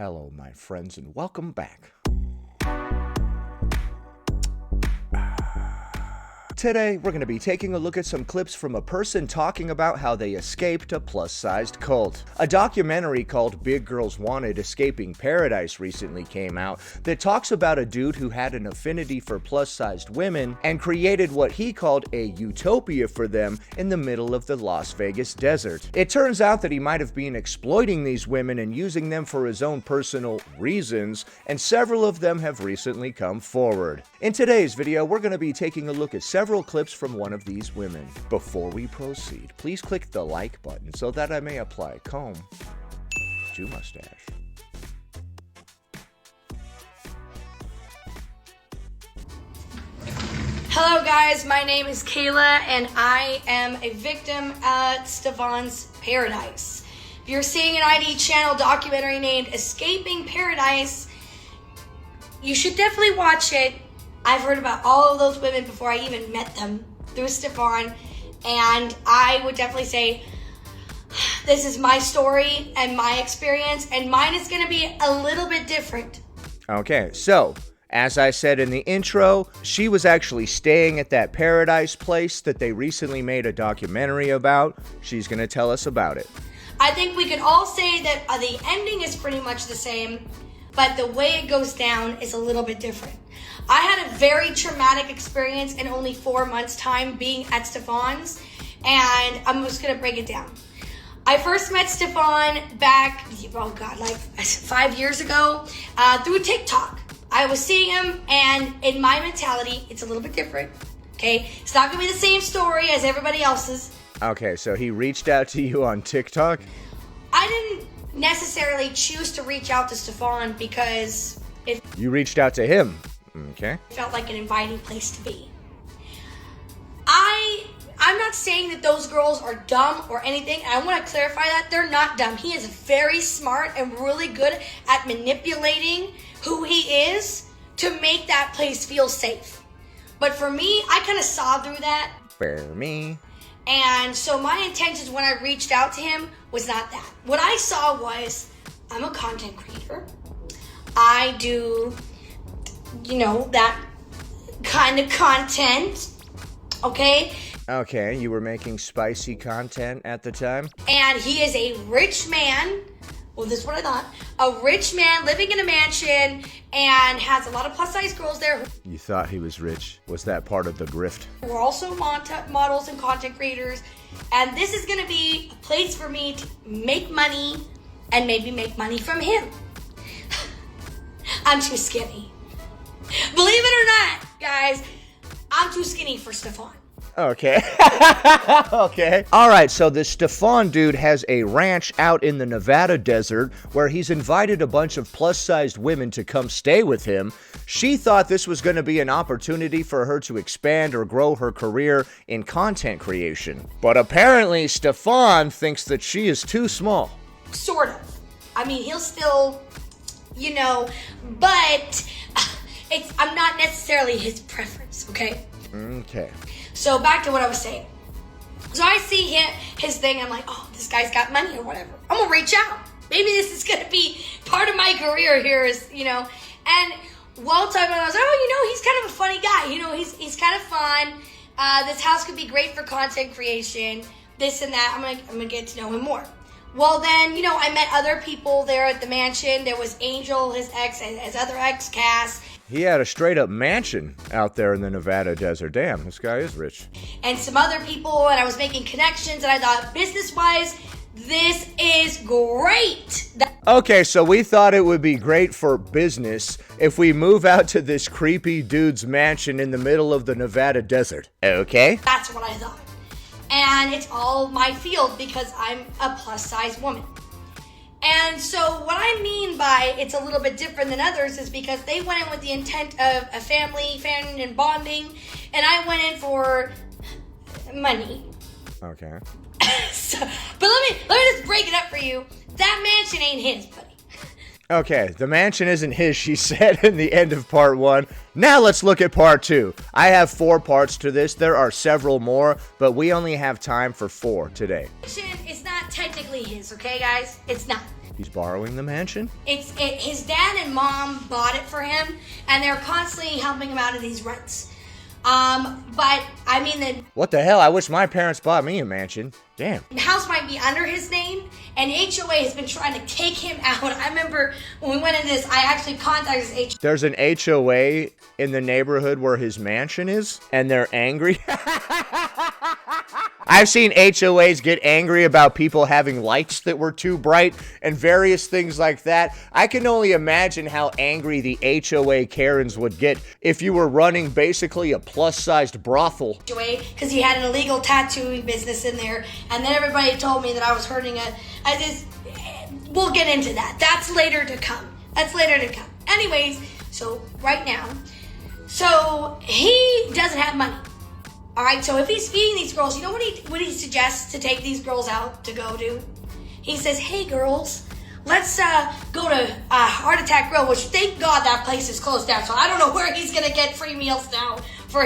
Hello, my friends, and welcome back. Today, we're going to be taking a look at some clips from a person talking about how they escaped a plus-sized cult. A documentary called Big Girls Wanted Escaping Paradise recently came out that talks about a dude who had an affinity for plus-sized women and created what he called a utopia for them in the middle of the Las Vegas desert. It turns out that he might have been exploiting these women and using them for his own personal reasons, and several of them have recently come forward. In today's video, we're going to be taking a look at several clips from one of these women. Before we proceed, please click the like button so that I may apply comb to mustache. Hello guys, my name is Kayla and I am a victim at Stefan's Pearadise. If you're seeing an ID channel documentary named Escaping Paradise, you should definitely watch it. I've heard about all of those women before I even met them through Stefan, and I would definitely say this is my story and my experience, and mine is going to be a little bit different. Okay, so as I said in the intro, she was actually staying at that Paradise place that they recently made a documentary about. She's going to tell us about it. I think we can all say that the ending is pretty much the same, but the way it goes down is a little bit different. I had a very traumatic experience in only 4 months' time being at Stefan's, and I'm just going to break it down. I first met Stefan back, like 5 years ago through TikTok. I was seeing him, and in my mentality, it's a little bit different, okay? It's not going to be the same story as everybody else's. Okay, so he reached out to you on TikTok? I didn't necessarily choose to reach out to Stefan because You reached out to him? Okay. It felt like an inviting place to be. I'm not saying that those girls are dumb or anything. I want to clarify that they're not dumb. He is very smart and really good at manipulating who he is to make that place feel safe. But for me, I kind of saw through that. For me. And so my intentions when I reached out to him was not that. What I saw was, I'm a content creator. I do, that kind of content, okay? Okay, you were making spicy content at the time? And he is a rich man. Well, this is what I thought. A rich man living in a mansion and has a lot of plus-size girls there. You thought he was rich. Was that part of the grift? We're also models and content creators. And this is going to be a place for me to make money and maybe make money from him. I'm too skinny. Believe it or not, guys, I'm too skinny for Stefan. Okay. Okay. Alright, so this Stefan dude has a ranch out in the Nevada desert where he's invited a bunch of plus-sized women to come stay with him. She thought this was going to be an opportunity for her to expand or grow her career in content creation. But apparently, Stefan thinks that she is too small. Sort of. I mean, he'll still, but I'm not necessarily his preference, okay? Okay. So back to what I was saying. So I see his thing. I'm like, oh, this guy's got money or whatever. I'm going to reach out. Maybe this is going to be part of my career here is, And while talking about it, I was like, he's kind of a funny guy. He's kind of fun. This house could be great for content creation. This and that. I'm going to get to know him more. Well, then, I met other people there at the mansion. There was Angel, his ex, and his other ex, Cass. He had a straight-up mansion out there in the Nevada desert. Damn, this guy is rich. And some other people, and I was making connections, and I thought, business-wise, this is great. Okay, so we thought it would be great for business if we move out to this creepy dude's mansion in the middle of the Nevada desert. Okay? That's what I thought. And it's all my field because I'm a plus-size woman. And so what I mean by it's a little bit different than others is because they went in with the intent of a family, fan, and bonding, and I went in for money. Okay. But let me just break it up for you. That mansion ain't his, buddy. Okay, the mansion isn't his, she said in the end of part 1. Now let's look at part 2. I have 4 parts to this. There are several more, but we only have time for 4 today. The mansion is not technically his, okay, guys? It's not. He's borrowing the mansion? His dad and mom bought it for him, and they're constantly helping him out of these rents. But I mean What the hell? I wish my parents bought me a mansion. Damn. the house might be under his name, and HOA has been trying to take him out. I remember when we went into this, I actually contacted his HOA. There's an HOA in the neighborhood where his mansion is, and they're angry. I've seen HOAs get angry about people having lights that were too bright and various things like that. I can only imagine how angry the HOA Karens would get if you were running basically a plus-sized brothel. Because he had an illegal tattooing business in there, and then everybody told me that I was hurting we'll get into that. That's later to come. Anyways, so right now, so he doesn't have money. All right, so if he's feeding these girls, you know what he suggests to take these girls out to go do? He says, hey girls, let's go to Heart Attack Grill, which thank God that place is closed down, so I don't know where he's gonna get free meals now for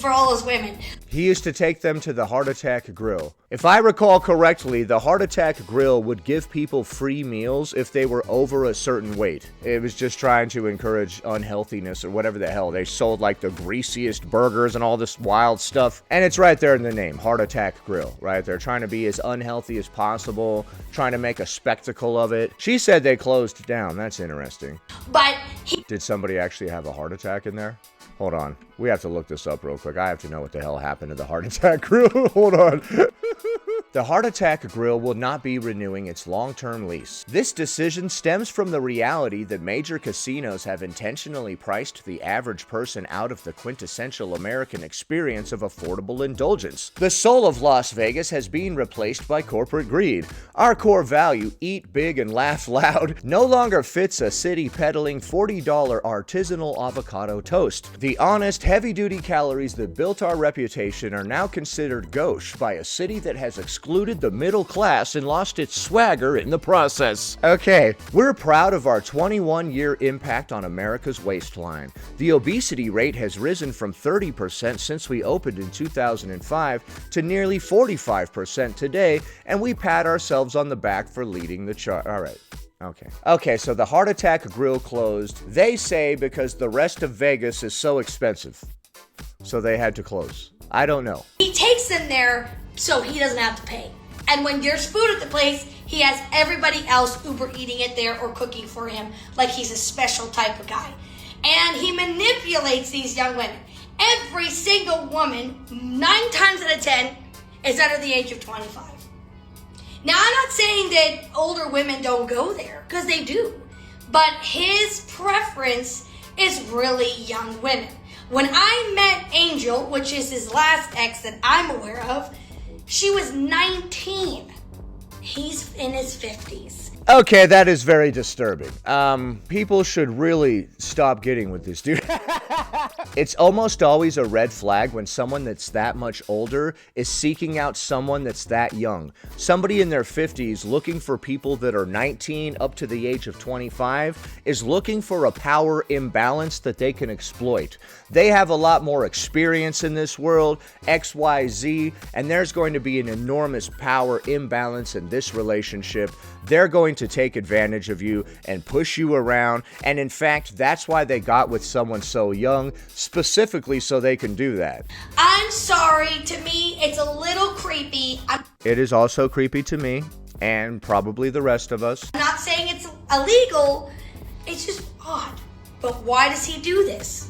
all his women. He used to take them to the Heart Attack Grill. If I recall correctly, the Heart Attack Grill would give people free meals if they were over a certain weight. It was just trying to encourage unhealthiness or whatever the hell. They sold like the greasiest burgers and all this wild stuff. And it's right there in the name, Heart Attack Grill, right? They're trying to be as unhealthy as possible, trying to make a spectacle of it. She said they closed down. That's interesting. But Did somebody actually have a heart attack in there? Hold on. We have to look this up real quick. I have to know what the hell happened to the Heart Attack Grill. Hold on. The Heart Attack Grill will not be renewing its long-term lease. This decision stems from the reality that major casinos have intentionally priced the average person out of the quintessential American experience of affordable indulgence. The soul of Las Vegas has been replaced by corporate greed. Our core value, eat big and laugh loud, no longer fits a city peddling $40 artisanal avocado toast. The honest, heavy-duty calories that built our reputation are now considered gauche by a city that has excluded the middle class and lost its swagger in the process. Okay, we're proud of our 21-year impact on America's waistline. The obesity rate has risen from 30% since we opened in 2005 to nearly 45% today, and we pat ourselves on the back for leading the chart. All right. Okay, so the Heart Attack Grill closed, they say because the rest of Vegas is so expensive. So they had to close. I don't know. he takes them there so he doesn't have to pay. And when there's food at the place, he has everybody else Uber eating it there or cooking for him like he's a special type of guy. And he manipulates these young women. Every single woman, 9 times out of 10, is under the age of 25. Now, I'm not saying that older women don't go there, because they do. But his preference is really young women. When I met Angel, which is his last ex that I'm aware of, she was 19. He's in his 50s. Okay, that is very disturbing. People should really stop getting with this dude. It's almost always a red flag when someone that's that much older is seeking out someone that's that young. Somebody in their 50s looking for people that are 19 up to the age of 25 is looking for a power imbalance that they can exploit. They have a lot more experience in this world, XYZ, and there's going to be an enormous power imbalance in this relationship. They're going to take advantage of you and push you around, and in fact, that's why they got with someone so young, specifically so they can do that. I'm sorry, to me, it's a little creepy. It is also creepy to me, and probably the rest of us. I'm not saying it's illegal, it's just odd. But why does he do this?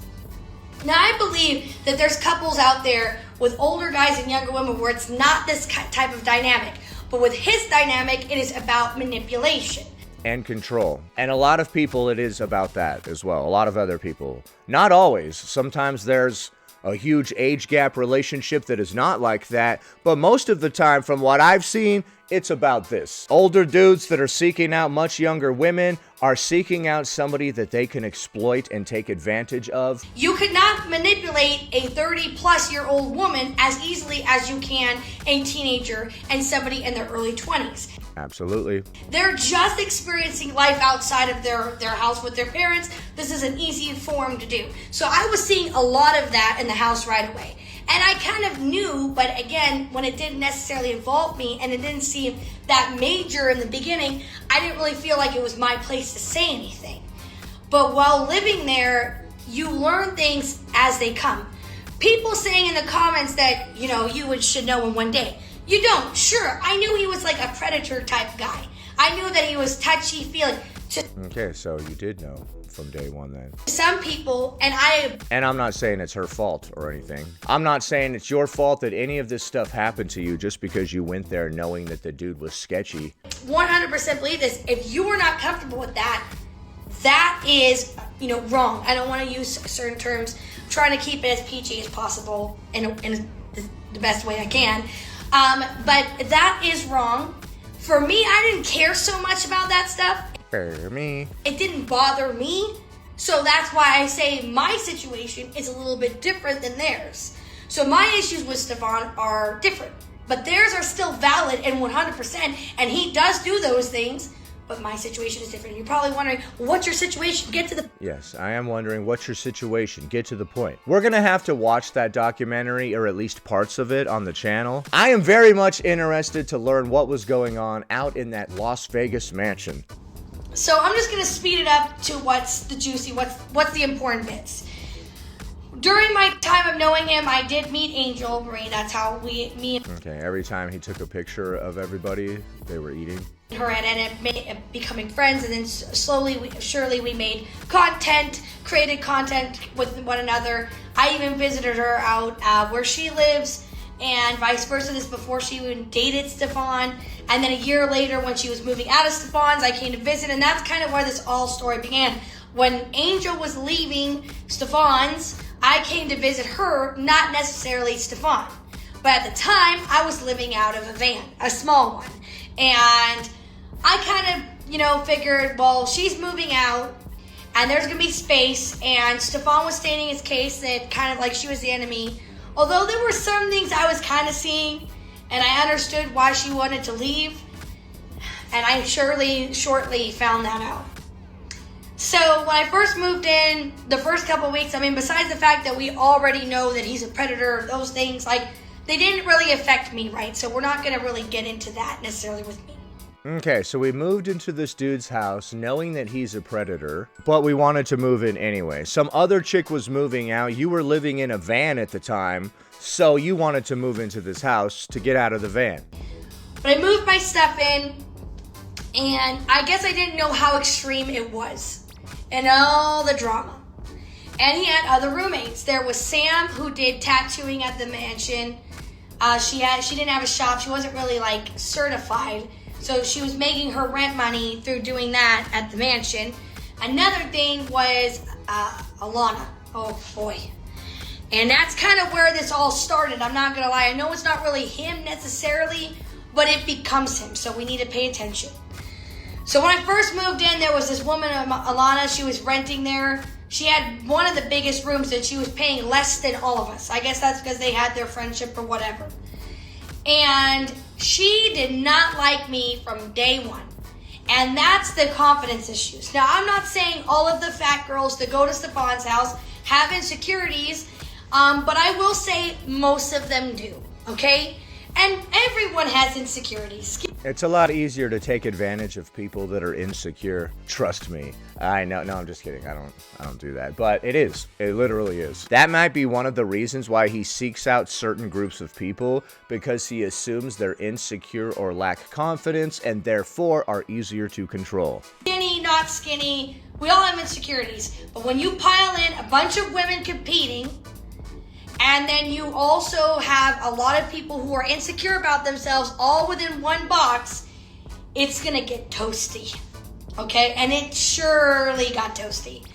Now, I believe that there's couples out there with older guys and younger women where it's not this type of dynamic. But with his dynamic, it is about manipulation. And control. And a lot of people, it is about that as well. A lot of other people. Not always. Sometimes there's a huge age gap relationship that is not like that. But most of the time, from what I've seen, it's about this. Older dudes that are seeking out much younger women are seeking out somebody that they can exploit and take advantage of. You could not manipulate a 30-plus-year-old woman as easily as you can a teenager and somebody in their early 20s. Absolutely. They're just experiencing life outside of their house with their parents. This is an easy form to do. So I was seeing a lot of that in the house right away. And I kind of knew, but again, when it didn't necessarily involve me and it didn't seem that major in the beginning, I didn't really feel like it was my place to say anything. But while living there, you learn things as they come. People saying in the comments that, you should know in one day. You don't. Sure, I knew he was like a predator type guy. I knew that he was touchy-feely. Okay, so you did know from day one then. Some people, and I'm not saying it's her fault or anything. I'm not saying it's your fault that any of this stuff happened to you just because you went there knowing that the dude was sketchy. 100% believe this. If you are not comfortable with that, that is, wrong. I don't want to use certain terms. I'm trying to keep it as PG as possible in the best way I can. But that is wrong. For me, I didn't care so much about that stuff. For me. It didn't bother me. So that's why I say my situation is a little bit different than theirs. So my issues with Stefan are different. But theirs are still valid and 100%. And he does do those things. But my situation is different. You're probably wondering, what's your situation? Get to the... Yes, I am wondering, what's your situation? Get to the point. We're gonna have to watch that documentary, or at least parts of it, on the channel. I am very much interested to learn what was going on out in that Las Vegas mansion. So I'm just gonna speed it up to what's the juicy, what's the important bits. During my time of knowing him, I did meet Angel Marie. That's how Okay, every time he took a picture of everybody, they were eating. Her and ended up becoming friends, and then slowly, surely we made created content with one another. I even visited her out where she lives, and vice versa. This before she even dated Stefan. And then a year later, when she was moving out of Stefan's, I came to visit, and that's kind of where this all story began. When Angel was leaving Stefan's, I came to visit her, not necessarily Stefan. But at the time, I was living out of a van, a small one. And I kind of, figured, well, she's moving out, and there's going to be space, and Stefan was stating his case that kind of like she was the enemy. Although there were some things I was kind of seeing, and I understood why she wanted to leave, and I shortly found that out. So when I first moved in, the first couple weeks, besides the fact that we already know that he's a predator, those things, they didn't really affect me, right? So we're not going to really get into that necessarily with me. Okay, so we moved into this dude's house knowing that he's a predator, but we wanted to move in anyway. Some other chick was moving out. You were living in a van at the time, so you wanted to move into this house to get out of the van. But I moved my stuff in, and I guess I didn't know how extreme it was and all the drama. And he had other roommates. There was Sam, who did tattooing at the mansion. She didn't have a shop. She wasn't really certified. So she was making her rent money through doing that at the mansion. Another thing was Alana. Oh boy. And that's kind of where this all started. I'm not going to lie. I know it's not really him necessarily, but it becomes him. So we need to pay attention. So when I first moved in, there was this woman, Alana. She was renting there. She had one of the biggest rooms and she was paying less than all of us. I guess that's because they had their friendship or whatever. And she did not like me from day one. And that's the confidence issues. Now, I'm not saying all of the fat girls that go to Stefan's house have insecurities, but I will say most of them do, okay? And everyone has insecurities. It's a lot easier to take advantage of people that are insecure. Trust me. I know. No, I'm just kidding. I don't do that. But it is. It literally is. That might be one of the reasons why he seeks out certain groups of people, because he assumes they're insecure or lack confidence and therefore are easier to control. Skinny, not skinny. We all have insecurities. But when you pile in a bunch of women competing, and then you also have a lot of people who are insecure about themselves all within one box, it's going to get toasty. Okay? And it surely got toasty.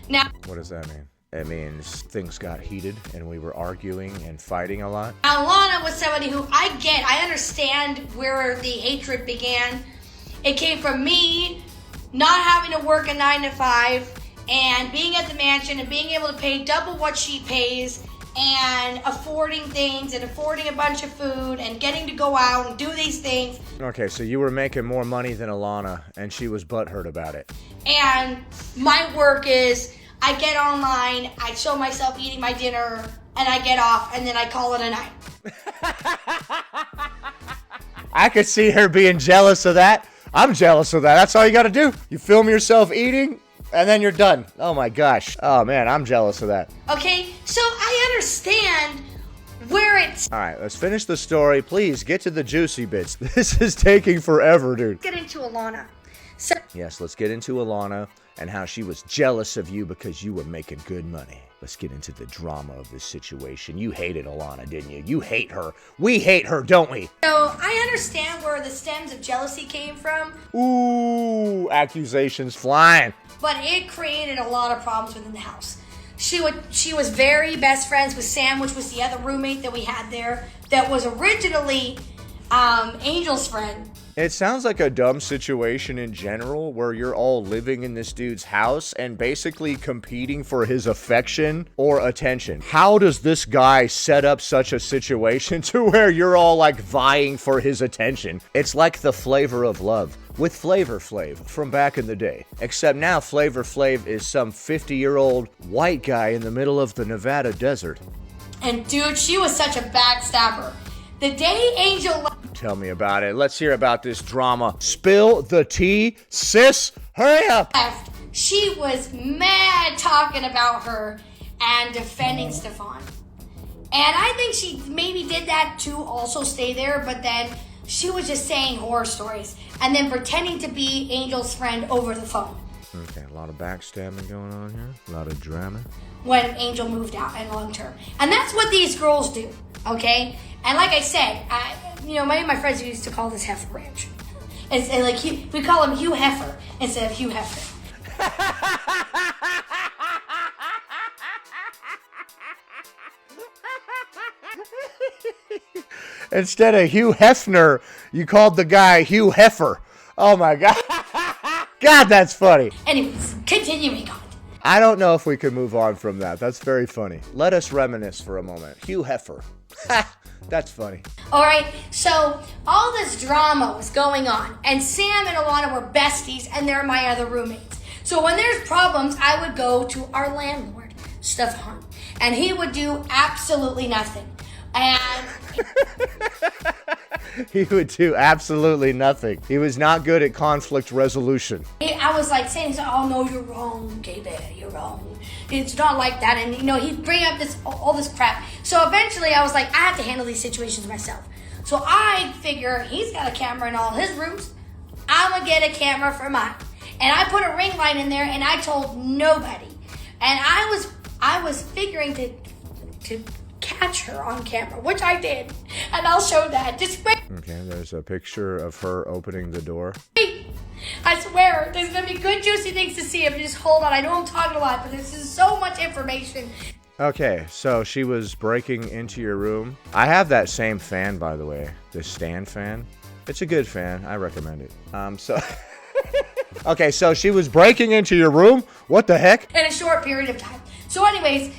Now, what does that mean? It means things got heated and we were arguing and fighting a lot. Alana was somebody who I understand where the hatred began. It came from me not having to work a 9 to 5 and being at the mansion and being able to pay double what she pays and affording things and affording a bunch of food and getting to go out and do these things. Okay, so you were making more money than Alana, and she was butthurt about it. And my work is, I get online, I show myself eating my dinner and I get off, and then I call it a night. I could see her being jealous of that. I'm jealous of that. That's all you got to do. You film yourself eating, and then you're done. Oh my gosh. Oh man, I'm jealous of that. Okay, so I understand where it's... All right, let's finish the story. Please get to the juicy bits. This is taking forever, dude. Get into Alana. So... Yes, let's get into Alana and how she was jealous of you because you were making good money. Let's get into the drama of this situation. You hated Alana, didn't you? You hate her. We hate her, don't we? So I understand where the stems of jealousy came from. Ooh, accusations flying. But it created a lot of problems within the house. She was very best friends with Sam, which was the other roommate that we had there, that was originally Angel's friend. It sounds like a dumb situation in general where you're all living in this dude's house and basically competing for his affection or attention. How does this guy set up such a situation to where you're all like vying for his attention? It's like the Flavor of Love with Flavor Flav from back in the day. Except now Flavor Flav is some 50-year-old white guy in the middle of the Nevada desert. And dude, she was such a backstabber. The day Angel Tell me about it. Let's hear about this drama. Spill the tea, sis. Hurry up. left, she was mad talking about her and defending Stefan. And I think she maybe did that to also stay there, but then she was just saying horror stories and then pretending to be Angel's friend over the phone. Okay, a lot of backstabbing going on here. A lot of drama. When Angel moved out and long term. And that's what these girls do, okay? And like I said, many of my friends used to call this Heifer Ranch. And like we call him Hugh Heifer instead of Hugh Hefner. Instead of Hugh Hefner, you called the guy Hugh Heifer. Oh my God. God, that's funny. Anyways, continuing on. I don't know if we can move on from that. That's very funny. Let us reminisce for a moment. Hugh Heifer. That's funny. All right, so all this drama was going on, and Sam and Alana were besties, and they're my other roommates. So when there's problems, I would go to our landlord, Stefan, and he would do absolutely nothing. And he would do absolutely nothing. He was not good at conflict resolution. I was like saying, oh no, you're wrong, K-Bear, you're wrong. It's not like that. And he'd bring up all this crap. So eventually I was like, I have to handle these situations myself. So I figure he's got a camera in all his rooms. I'm gonna get a camera for mine. And I put a ring light in there and I told nobody. And I was figuring to catch her on camera, which I did. And I'll show that. Just wait. Okay, there's a picture of her opening the door. I swear, there's going to be good juicy things to see. Just hold on. I know I'm talking a lot, but this is so much information. Okay, so she was breaking into your room. I have that same fan, by the way. This stand fan. It's a good fan. I recommend it. Okay, so she was breaking into your room? What the heck? In a short period of time. So anyways,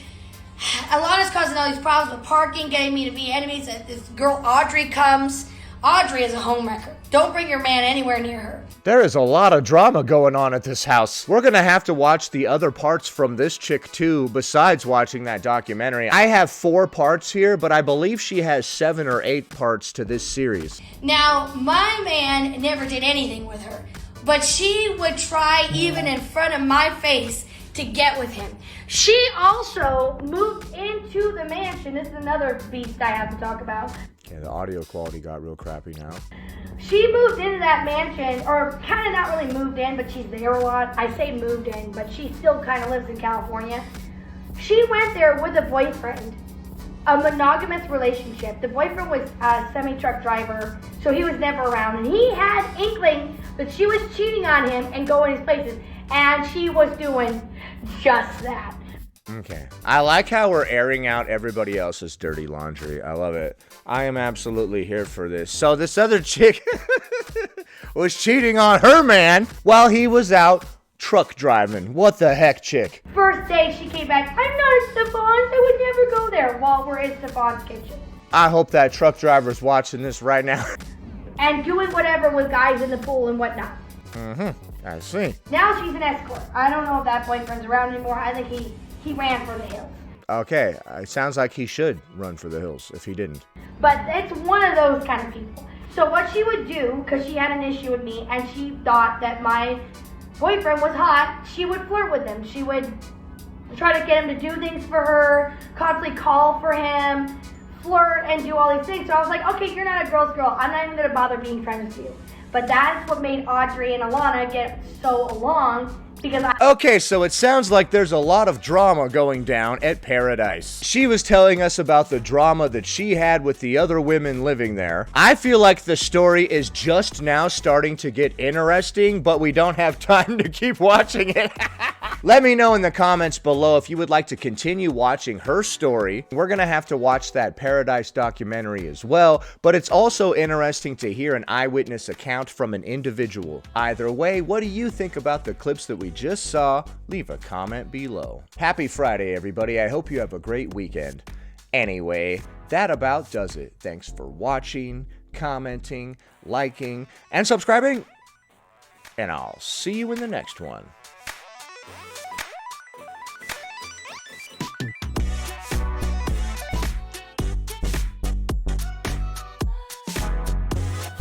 Alana's causing all these problems with parking, getting me to be enemies. This girl Audrey comes. Audrey is a homewrecker. Don't bring your man anywhere near her. There is a lot of drama going on at this house. We're gonna have to watch the other parts from this chick too, besides watching that documentary. I have 4 parts here, but I believe she has 7 or 8 parts to this series. Now, my man never did anything with her, but she would try even in front of my face to get with him. She also moved into the mansion. This is another beast I have to talk about. Okay, the audio quality got real crappy now. She moved into that mansion, or kind of not really moved in, but she's there a lot. I say moved in, but she still kind of lives in California. She went there with a boyfriend, a monogamous relationship. The boyfriend was a semi-truck driver, so he was never around. And he had inkling that she was cheating on him and going his places. And she was doing just that. Okay. I like how we're airing out everybody else's dirty laundry. I love it. I am absolutely here for this. So this other chick was cheating on her man while he was out truck driving. What the heck, chick? First day she came back, I'm not at Stefan's. I would never go there while we're in Stefan's kitchen. I hope that truck driver's watching this right now. And doing whatever with guys in the pool and whatnot. I see. Now she's an escort. I don't know if that boyfriend's around anymore. I think he ran for the hills. Okay, it sounds like he should run for the hills if he didn't. But it's one of those kind of people. So what she would do, because she had an issue with me and she thought that my boyfriend was hot, she would flirt with him. She would try to get him to do things for her, constantly call for him, flirt, and do all these things. So I was like, okay, you're not a girl's girl. I'm not even going to bother being friends with you. But that's what made Audrey and Alana get so along. Okay, so it sounds like there's a lot of drama going down at Pearadise. She was telling us about the drama that she had with the other women living there. I feel like the story is just now starting to get interesting, but we don't have time to keep watching it. Let me know in the comments below if you would like to continue watching her story. We're gonna have to watch that Pearadise documentary as well, but it's also interesting to hear an eyewitness account from an individual. Either way, what do you think about the clips that we just saw? Leave a comment below. Happy Friday, everybody. I hope you have a great weekend. Anyway, that about does it. Thanks for watching, commenting, liking, and subscribing, and I'll see you in the next one.